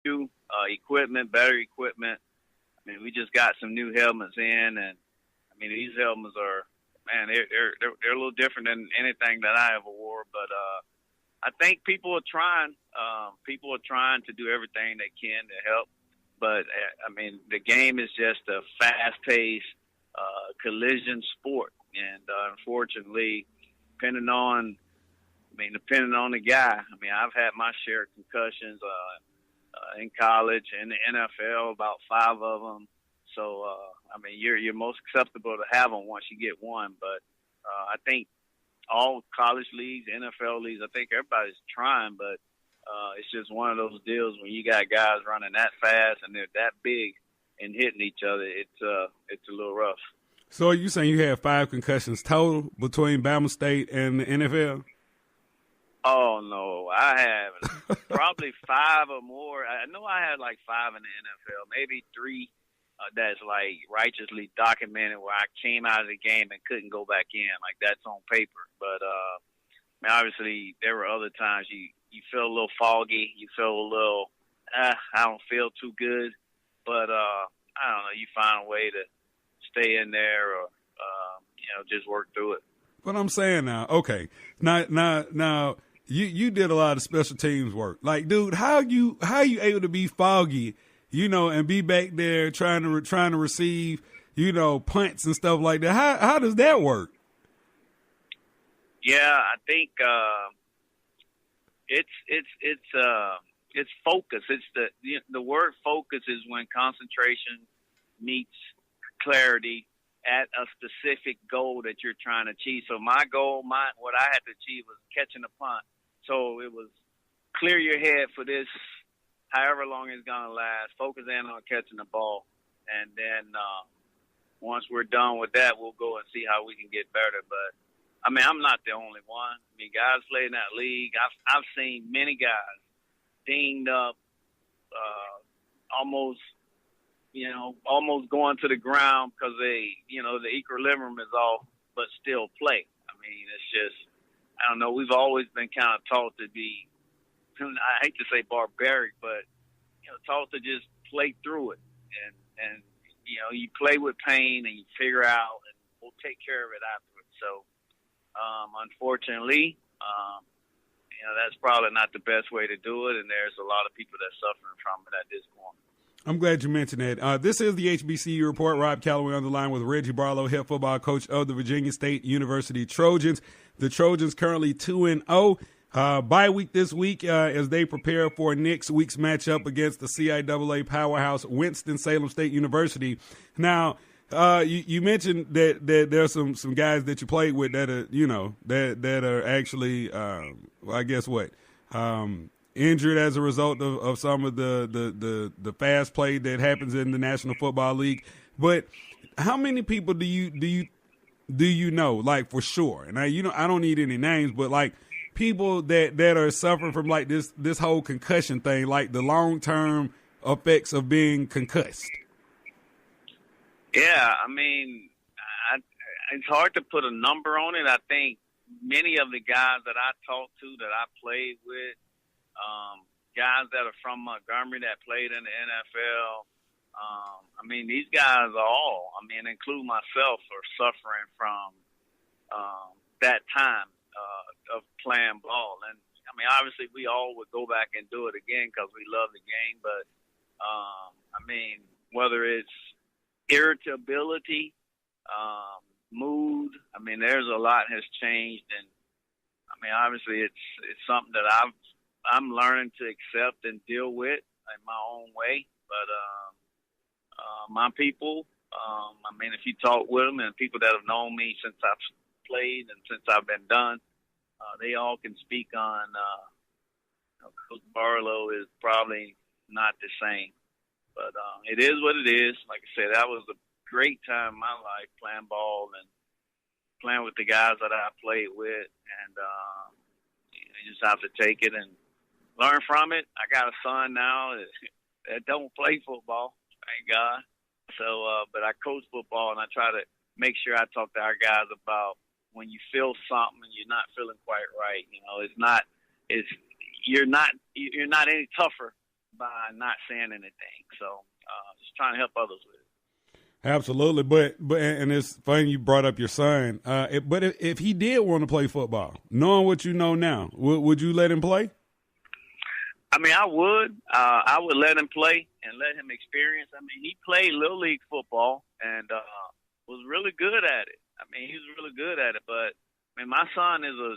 new equipment, better equipment. I mean, we just got some new helmets in, and I mean, these helmets are, man, they're a little different than anything that I ever wore. But I think people are trying. People are trying to do everything they can to help. But I mean, the game is just a fast-paced collision sport, and unfortunately, depending on the guy. I mean, I've had my share of concussions in college and the NFL, about 5 of them. So, I mean, you're most acceptable to have them once you get one. But I think all college leagues, NFL leagues, I think everybody's trying. But it's just one of those deals when you got guys running that fast and they're that big and hitting each other. It's a little rough. So are you saying you had 5 concussions total between Bama State and the NFL? Oh, no, I haven't. Probably 5 or more. I know I had like 5 in the NFL, maybe 3 that's like righteously documented where I came out of the game and couldn't go back in. Like that's on paper. But I mean, obviously there were other times you feel a little foggy. You feel a little, I don't feel too good. But I don't know, you find a way to stay in there or, just work through it. But I'm saying now, okay, now you did a lot of special teams work. Like, dude, how you able to be foggy, and be back there trying to receive, punts and stuff like that? How does that work? Yeah, I think it's focus. It's the word focus is when concentration meets clarity at a specific goal that you're trying to achieve. So my goal, what I had to achieve was catching a punt. So it was clear your head for this, however long it's going to last, focus in on catching the ball. And then once we're done with that, we'll go and see how we can get better. But, I mean, I'm not the only one. I mean, guys play in that league. I've seen many guys dinged up, almost going to the ground because the equilibrium is off, but still play. I mean, it's just, I don't know. We've always been kind of taught to be, I hate to say barbaric, but, taught to just play through it. And you play with pain and you figure out and we'll take care of it afterwards. So, unfortunately, that's probably not the best way to do it. And there's a lot of people that's suffering from it at this point. I'm glad you mentioned that. This is the HBCU Report. Rob Calloway on the line with Reggie Barlow, head football coach of the Virginia State University Trojans. The Trojans currently 2-0. Bye week this week as they prepare for next week's matchup against the CIAA powerhouse Winston-Salem State University. Now, you mentioned that there's some guys that you played with that are that are actually I guess what injured as a result of some of the fast play that happens in the National Football League. But how many people do you know, like, for sure? And I don't need any names, but like people that are suffering from like this whole concussion thing, like the long-term effects of being concussed. Yeah, I mean, it's hard to put a number on it. I think many of the guys that I talked to, that I played with, guys that are from Montgomery that played in the NFL, I mean, these guys are all, include myself, are suffering from that time of playing ball. And, obviously we all would go back and do it again because we love the game. But, whether it's irritability, mood, there's a lot has changed. And, obviously it's something that I'm learning to accept and deal with in my own way. But my people, if you talk with them and people that have known me since I've played and since I've been done, they all can speak on Coach Barlow is probably not the same. But it is what it is. Like I said, that was a great time in my life playing ball and playing with the guys that I played with. And you just have to take it and learn from it. I got a son now that don't play football, thank God. So, but I coach football, and I try to make sure I talk to our guys about when you feel something and you're not feeling quite right. You're not any tougher by not saying anything. So just trying to help others with it. Absolutely, but and it's funny you brought up your son. But if he did want to play football, knowing what you know now, would you let him play? I mean, I would. I would let him play and let him experience. I mean, he played Little League football and was really good at it. I mean, he was really good at it. But I mean, my son is a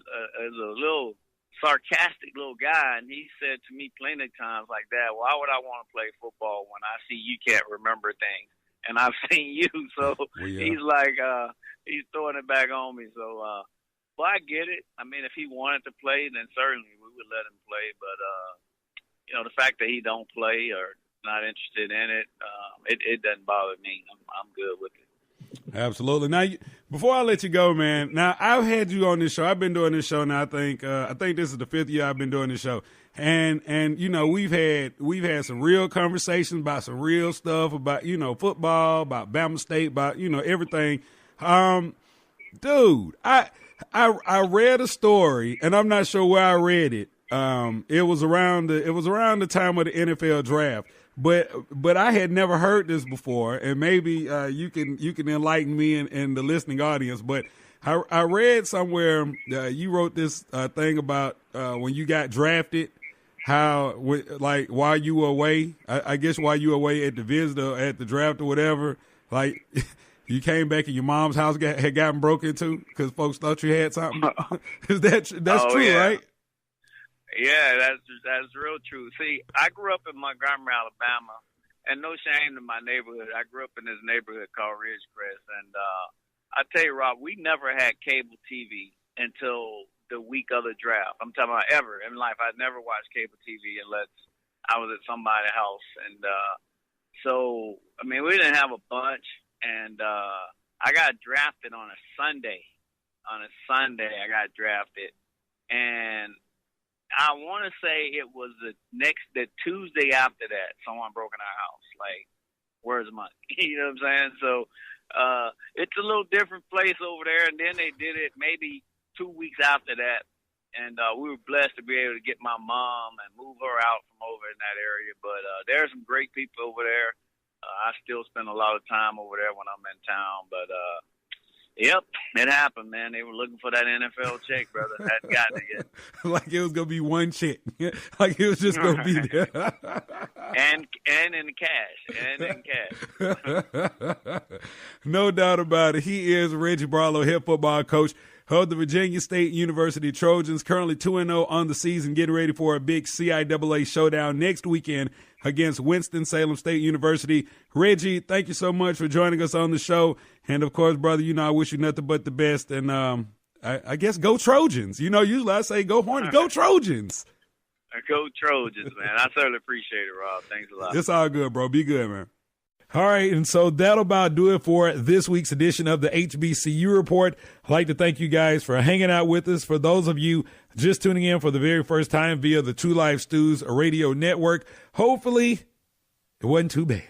little sarcastic little guy, and he said to me plenty of times like that, "Why would I want to play football when I see you can't remember things and I've seen you?" So he's like, he's throwing it back on me. So, but I get it. I mean, if he wanted to play, then certainly we would let him play. But you know, the fact that he don't play or not interested in it, it doesn't bother me. I'm good with it. Absolutely. Now, before I let you go, man, now I've had you on this show. I've been doing this show now. I think this is the 5th year I've been doing this show, and you know we've had some real conversations about some real stuff about football, about Bama State, about everything. Dude, I read a story, and I'm not sure where I read it. It was around the time of the NFL draft. But I had never heard this before, and maybe you can enlighten me and the listening audience. But I read somewhere you wrote this thing about when you got drafted, how while you were away, I guess while you were away at the visit or at the draft or whatever, like you came back and your mom's house had gotten broke into because folks thought you had something. That's true, yeah. Right? Yeah, that's real true. See, I grew up in Montgomery, Alabama, and no shame to my neighborhood. I grew up in this neighborhood called Ridgecrest, and I tell you, Rob, we never had cable TV until the week of the draft. I'm talking about ever in life. I'd never watched cable TV unless I was at somebody's house, and so I mean, we didn't have a bunch, and I got drafted on a Sunday. On a Sunday, I got drafted, and I want to say it was the Tuesday after that, someone broke in our house. Like, where's money? You know what I'm saying? So it's a little different place over there. And then they did it maybe 2 weeks after that. And we were blessed to be able to get my mom and move her out from over in that area. But there are some great people over there. I still spend a lot of time over there when I'm in town. But yep, it happened, man. They were looking for that NFL check, brother. Hadn't gotten it yet. Like it was gonna be one check. Like it was just gonna be there. and in cash. No doubt about it. He is Reggie Barlow, head football coach of the Virginia State University Trojans, currently 2-0 on the season, getting ready for a big CIAA showdown next weekend against Winston-Salem State University. Reggie, thank you so much for joining us on the show. And, of course, brother, I wish you nothing but the best. And I guess go Trojans. Usually I say go Hornets. Go Trojans. Go Trojans, man. I certainly appreciate it, Rob. Thanks a lot. It's all good, bro. Be good, man. All right, and so that'll about do it for this week's edition of the HBCU Report. I'd like to thank you guys for hanging out with us. For those of you just tuning in for the very first time via the True Life Stews radio network, hopefully it wasn't too bad.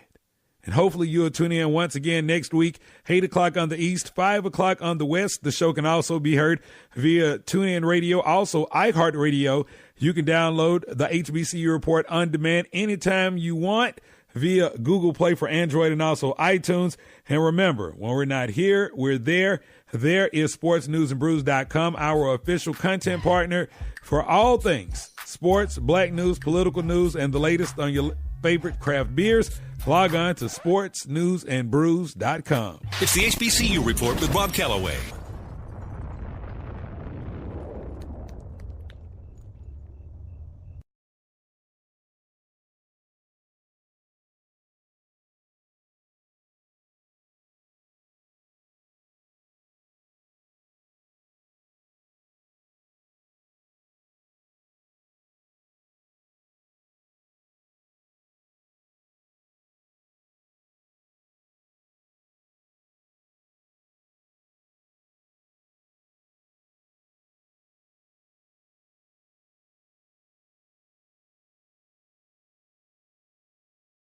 And hopefully you'll tune in once again next week, 8 o'clock on the East, 5 o'clock on the West. The show can also be heard via TuneIn Radio, also iHeartRadio. You can download the HBCU Report on demand anytime you want via Google Play for Android and also iTunes. And remember, when we're not here, we're there. There is sportsnewsandbrews.com, our official content partner for all things sports, black news, political news, and the latest on your favorite craft beers. Log on to sportsnewsandbrews.com. It's the HBCU Report with Rob Calloway.